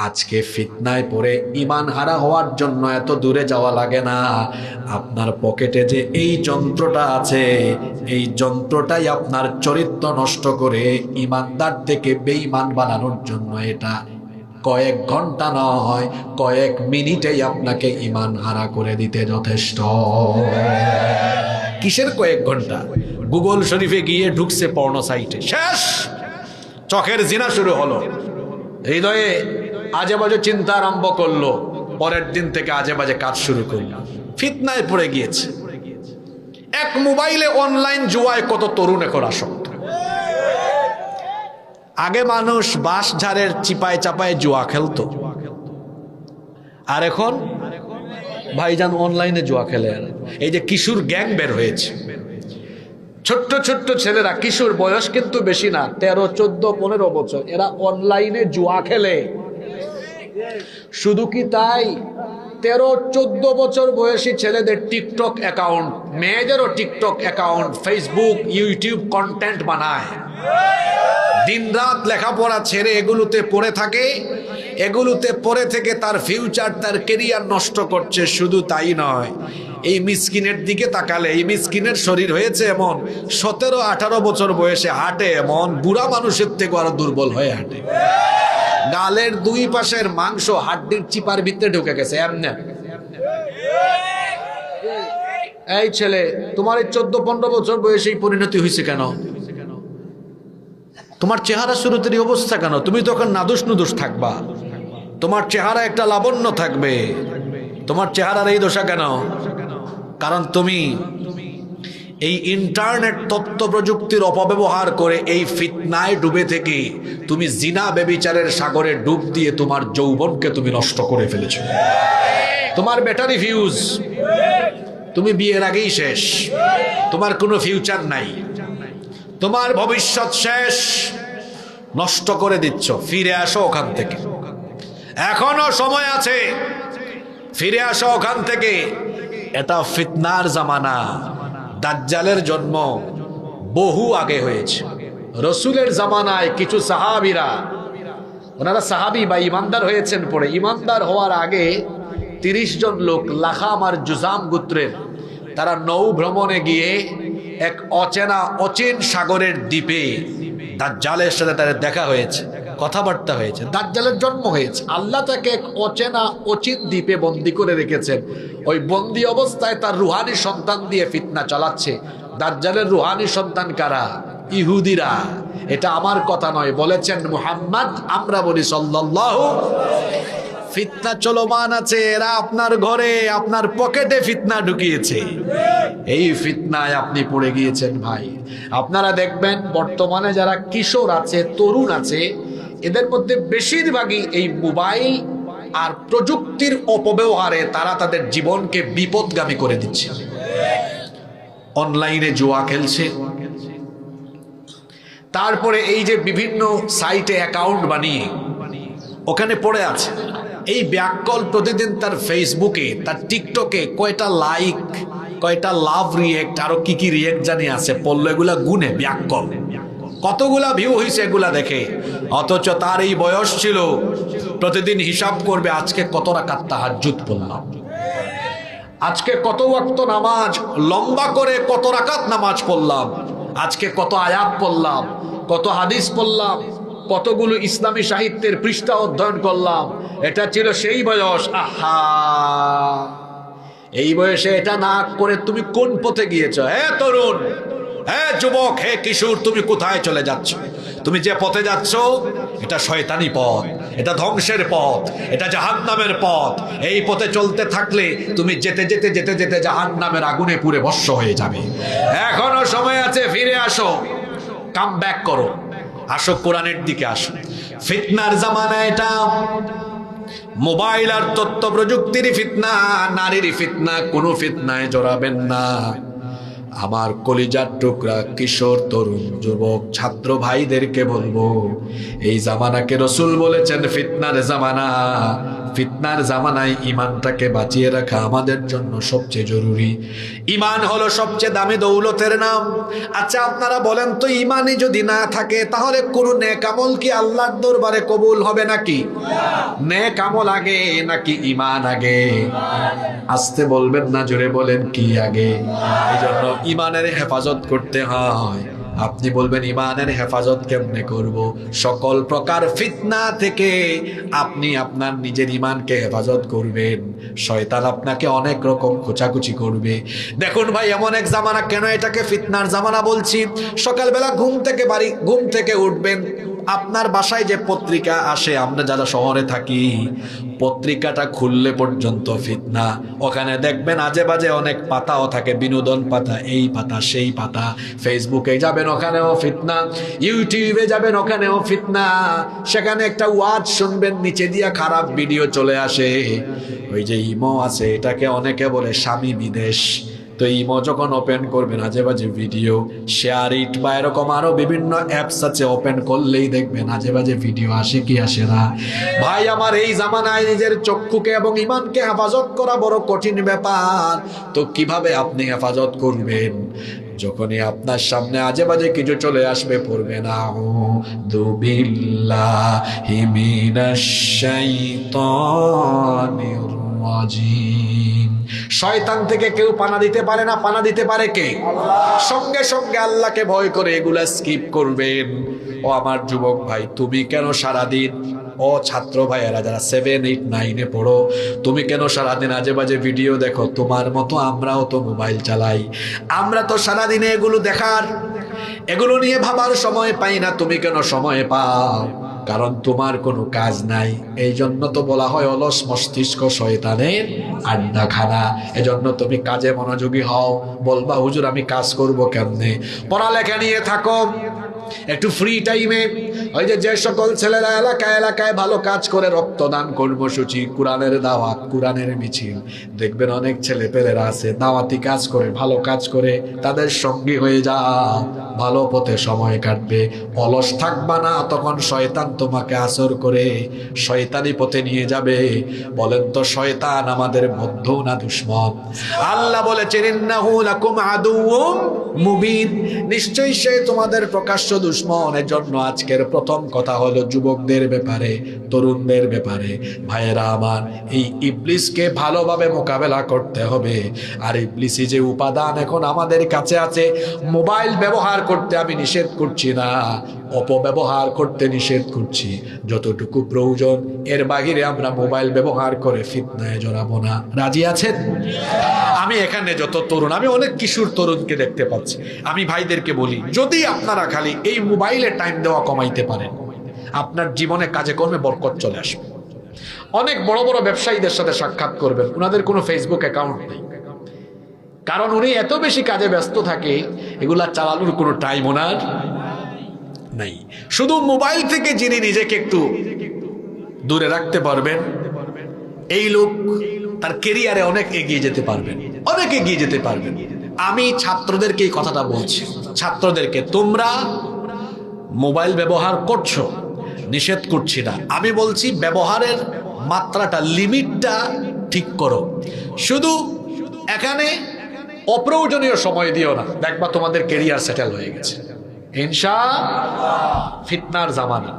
আজকে ফিতনায় পড়ে ঈমান হারা হওয়ার জন্য এত দূরে যাওয়া লাগে না। আপনার পকেটে যে এই যন্ত্রটা আছে, এই যন্ত্রটাই আপনার চরিত্র নষ্ট করে ঈমানদার থেকে বেঈমান বানানোর জন্য এটা কয়েক ঘন্টা নয়, কয়েক মিনিটেই আপনাকে ঈমান হারা করে দিতে যথেষ্ট। কিসের কয়েক ঘন্টা? গুগল শরীফে গিয়ে ঢুকছে পর্ন সাইটে, শেষ। চোখের জিনা শুরু হলো, হৃদয়ে আজে বাজে চিন্তা আরম্ভ করলো, পরের দিন থেকে আজে বাজে কাজ শুরু করলো, ফিতনায় পড়ে গিয়েছে। এক মোবাইলে অনলাইন জুয়ায় কত তরুণ এখন আসক্ত। আগে মানুষ বাঁশ ঝাড়ের চিপায় চাপায় জুয়া খেলতো, আর এখন ভাইজান অনলাইনে জুয়া খেলে। এই যে কিশোর গ্যাং বের হয়েছে, ছোট্ট ছোট্ট ছেলেরা, কিশোর বয়স কিন্তু বেশি না, 13, 14, 15 বছর, এরা অনলাইনে জুয়া খেলে। শুধু কি তাই, 13, 14 বছর বয়সী ছেলেদের টিকটক অ্যাকাউন্ট, মেয়েদেরও TikTok account, Facebook, YouTube content বানায়। দিনরাত লেখাপড়া ছেড়ে এগুলোতে পড়ে থাকে, এগুলোতে পড়ে থেকে তার ফিউচার, তার কেরিয়ার নষ্ট করছে। শুধু তাই নয়, এই মিসকিনের দিকে তাকালে, এই মিসকিনের শরীর হয়েছে এমন, 17, 18 বছর বয়সে হাঁটে এমন, বুড়া মানুষের থেকে আরো দুর্বল হয়ে হাঁটে। গালের দুই পাশের মাংস হাড্ডির চিপার ভিতরে ঢুকে গেছে এমনি। এই ছেলে, তোমার এই 14-15 বছর বয়সে এই পরিণতি হয়েছে কেন? তোমার চেহারা শুরুতের অবস্থা কেন? তুমি তখন নাদুস নুদুস থাকবা, তোমার চেহারা একটা লাবণ্য থাকবে, তোমার চেহারার এই দশা কেন? কারণ তুমি এই ইন্টারনেট তথ্য প্রযুক্তির অপব্যবহার করে এই ফিতনায় ডুবে থেকে তুমি জিনা ব্যভিচারের সাগরে ডুব দিয়ে তোমার যৌবনকে তুমি নষ্ট করে ফেলেছ। তোমার ব্যাটারি ফিউজ, তুমি বিয়ের আগেই শেষ, তোমার কোনো ফিউচার নাই, তোমার ভবিষ্যৎ শেষ, নষ্ট করে দিচ্ছ। ফিরে আসো ওখান থেকে, এখনো সময় আছে, ফিরে আসো ওখান থেকে। এটা ফিতনার জামানা। দাজ্জালের জন্ম বহু আগে হয়েছে। রসুলের জামানায় কিছু সাহাবীরা, ওনারা সাহাবী বা ইমানদার হয়েছেন পরে, ইমানদার হওয়ার আগে 30 জন লোক লাখাম আর জুজাম গোত্রের, তারা নৌ ভ্রমণে গিয়ে এক অচেন সাগরের দ্বীপে দাজ্জালের সাথে তাদের দেখা হয়েছে, কথাবার্তা হয়েছে, দাজ্জালের জন্ম হয়েছে। আল্লাহ তাকে এক অচিন দ্বীপে বন্দী করে রেখেছেন। ওই বন্দী অবস্থায় তার রুহানি সন্তান দিয়ে ফিতনা চালাচ্ছে। দাজ্জালের রুহানি সন্তান কারা? ইহুদিরা। এটা আমার কথা নয়, বলেছেন মুহাম্মদ, আমরা বলি সাল্লাল্লাহু। ফিতনা চলমান আছে, এরা আপনার ঘরে, আপনার পকেটে ফিতনা ঢুকিয়েছে। এই ফিতনায় আপনি পড়ে গিয়েছেন ভাই। আপনারা দেখবেন বর্তমানে যারা কিশোর আছে, তরুণ আছে, এদের মধ্যে বেশিরভাগই এই মোবাইল আর প্রযুক্তির অপব্যবহারে তারা তাদের জীবনকে বিপদগামী করে দিচ্ছে। অনলাইনে জুয়া খেলছে, তারপরে এই যে বিভিন্ন সাইটে অ্যাকাউন্ট বানিয়ে ওখানে পড়ে আছে। এই ব্যাককল প্রতিদিন তার ফেসবুকে, তার টিকটকে কয়টা লাইক, কয়টা লাভ রিয়েক্ট, আরো কি কি রিয়েক্ট জানি আছে, পড়লো এগুলা গুনে ব্যাককল কতগুলা ভিউ হয়েছে এগুলা দেখে। অথচ তার এই বয়স ছিল, প্রতিদিন হিসাব করবে আজকে কত রাকাত তাহাজ্জুদ পড়লাম, আজকে কত ওয়াক্ত নামাজ লম্বা করে কত রাকাত নামাজ পড়লাম, আজকে কত আয়াত পড়লাম, কত হাদিস পড়লাম, কতগুলো ইসলামী সাহিত্যের পৃষ্ঠা অধ্যয়ন করলাম। এটা ছিল সেই বয়স। আহা, এই বয়সে এটা না করে তুমি কোন পথে গিয়েছো? হে তরুণ, হে যুবক, হে কিশোর, তুমি কোথায় চলে যাচ্ছ? তুমি যে পথে যাচ্ছ এটা শয়তানি পথ, এটা ধ্বংসের পথ, এটা জাহান্নামের পথ। এই পথে চলতে থাকলে তুমি যেতে যেতে যেতে যেতে জাহান্নামের আগুনে পুড়ে ভস্ম হয়ে যাবে। এখনো সময় আছে, ফিরে আসো, কাম ব্যাক করো, আসো কোরআনের দিকে আসো। ফিতনার জামানা এটা। মোবাইল আর তথ্য প্রযুক্তির ফিতনা, নারীর ফিতনা, কোনো ফিতনায় জড়াবেন না। আমার কলিজার টুকরা কিশোর, তরুণ, যুবক, ছাত্র ভাইদেরকে বলবো, এই জামানাকে রসুল বলেছেন ফিতনার জামানা। ফিতনার জামানায় ইমানটাকে বাঁচিয়ে রাখা আমাদের জন্য সবচেয়ে জরুরি। ইমান হলো সবচেয়ে দামি দৌলতের নাম। আচ্ছা আপনারা বলেন তো, ইমানই যদি না থাকে তাহলে কোন নেক আমল কি আল্লাহর দরবারে কবুল হবে নাকি? নেক আমল আগে নাকি ইমান আগে? আস্তে বলবেন না, জোরে বলেন, কি আগে? এই জন্য ইমানের হেফাজত করতে হয়। আপনি বলবেন ইমানের হেফাজত কেমনে করব? সকল প্রকার ফিতনা থেকে আপনি আপনার নিজের ইমানকে হেফাজত করবেন। শয়তান আপনাকে অনেক রকম খোঁচাখুচি করবে। দেখুন ভাই, এমন এক জামানা, কেন এটাকে ফিতনার জামানা বলছি? সকালবেলা ঘুম থেকে উঠবেন, আপনার বাসায় যে পত্রিকা আসে, আমরা যারা শহরে থাকি, পত্রিকাটা খুললে পর্যন্ত ফিতনা। ওখানে দেখবেন আজে বাজে অনেক পাতাও থাকে, বিনোদন পাতা, এই পাতা সেই পাতা। ফেসবুকে যাবেন, ওখানেও ফিতনা। ইউটিউবে যাবেন, ওখানেও ফিতনা। সেখানে একটা ওয়াজ শুনবেন, নিচে দিয়া খারাপ ভিডিও চলে আসে। ওই যে ইমো আছে, এটাকে অনেকে বলে স্বামী বিদেশ। তো ইমো যখন ওপেন করবেন, আজে বাজে ভিডিও, শেয়ার ইট বা এরকম আরো বিভিন্ন অ্যাপস আছে, ওপেন করলেই দেখবেন আজে বাজে ভিডিও আসে কি আসে না। ভাই আমার, এই জামানায় নিজের চক্ষুকে এবং ইমানকে হেফাজত করা বড় কঠিন ব্যাপার। তো কিভাবে আপনি হেফাজত করবেন? যখনই আপনার সামনে আজে বাজে কিছু চলে আসবে, পড়বেন আউযু বিল্লাহি মিনাশ শাইতানির রাজিম। শয়তান থেকে কেউ পানা দিতে পারে না। পানা দিতে পারে কে? সঙ্গে সঙ্গে আল্লাহকে ভয় করে এগুলা স্কিপ করবেন। ও আমার যুবক ভাই, তুমি কেন সারাদিন, ও ছাত্র ভাইয়েরা যারা 7, 8, 9-এ পড়ো, তুমি কেন সারাদিন আজে বাজে ভিডিও দেখো? তোমার মতো আমরাও তো মোবাইল চালাই। আমরা তো সারাদিনে এগুলো দেখার, এগুলো নিয়ে ভাবার সময় পাই না। তুমি কেন সময় পাও? কারণ তোমার কোনো কাজ নাই। এই জন্য তো বলা হয় অলস মস্তিষ্ক শয়তানের আড্ডাখানা। এজন্য তুমি কাজে মনোযোগী হও। বলবা হুজুর আমি কাজ করব কেমনে? পড়ালেখা নিয়ে থাকো। একটু ফ্রি টাইমে ওই যে সকল ছেলেরা এলাকায় এলাকায় ভালো কাজ করে, রক্তদান কর্মসূচি, কোরআনের দাওয়াত, কোরআনের মিছিল, দেখবেন অনেক ছেলে পেলেরা আছে দাওয়াতি কাজ করে, ভালো কাজ করে। তাদের সঙ্গী হয়ে যাও, ভালো পথে সময় কাটবে। অলস থাকবা না, তখন শয়তান তোমাকে আসর করে শয়তানি পথে নিয়ে যাবে। বলেন তো, শয়তান আমাদের বন্ধু না দুশমন? আল্লাহ বলেছেন ইন্নাহু লাকুম আদুউম মুবিন, নিশ্চয়ই সে তোমাদের প্রকাশ্য দুশমন। এর জন্য আজকের প্রথম কথা হলো যুবকদের ব্যাপারে, তরুণদের ব্যাপারে। ভাইয়েরা আমার, এই ইবলিসকে ভালোভাবে মোকাবেলা করতে হবে। আর ইবলিসি যে উপাদান এখন আমাদের কাছে আছে, মোবাইল ব্যবহার করতে আমি নিষেধ করছি না, অপব্যবহার করতে নিষেধ করছি। যতটুকু প্রয়োজন, এর বাহিরে আমরা মোবাইল ব্যবহার করে ফিতনায় জড়াবো না। রাজি আছেন? আমি এখানে যত তরুণ, আমি অনেক কিশোর তরুণকে দেখতে পাচ্ছি। আমি ভাইদেরকে বলি, যদি আপনারা খালি এই মোবাইলে টাইম দেওয়া কমাইতে পারেন, আপনার জীবনে কাজে কর্মে বরকত চলে আসবে। অনেক বড় বড় ব্যবসায়ীদের সাথে সাক্ষাৎ করবেন, ওনাদের কোনো ফেসবুক অ্যাকাউন্ট নেই, কারণ উনি এত বেশি কাজে ব্যস্ত থাকে, এগুলা চালানোর কোনো টাইম ওনার নাই। শুধু মোবাইল থেকে যিনি নিজেকে একটু দূরে রাখতে পারবেন, এই লোক তার কেরিয়ারে অনেক এগিয়ে যেতে পারবেন, অনেক এগিয়ে যেতে পারবেন। আমি ছাত্রদেরকে এই কথাটা বলছি, ছাত্রদেরকে, তোমরা মোবাইল ব্যবহার করছো, নিষেধ করছি না, আমি বলছি ব্যবহারের মাত্রাটা, লিমিটটা ঠিক করো। শুধু এখানে অপ্রয়োজনীয় সময় দিও না, দেখবা তোমাদের কেরিয়ার সেটেল হয়ে গেছে ইনশাআল্লাহ। ফিতনার জামানা।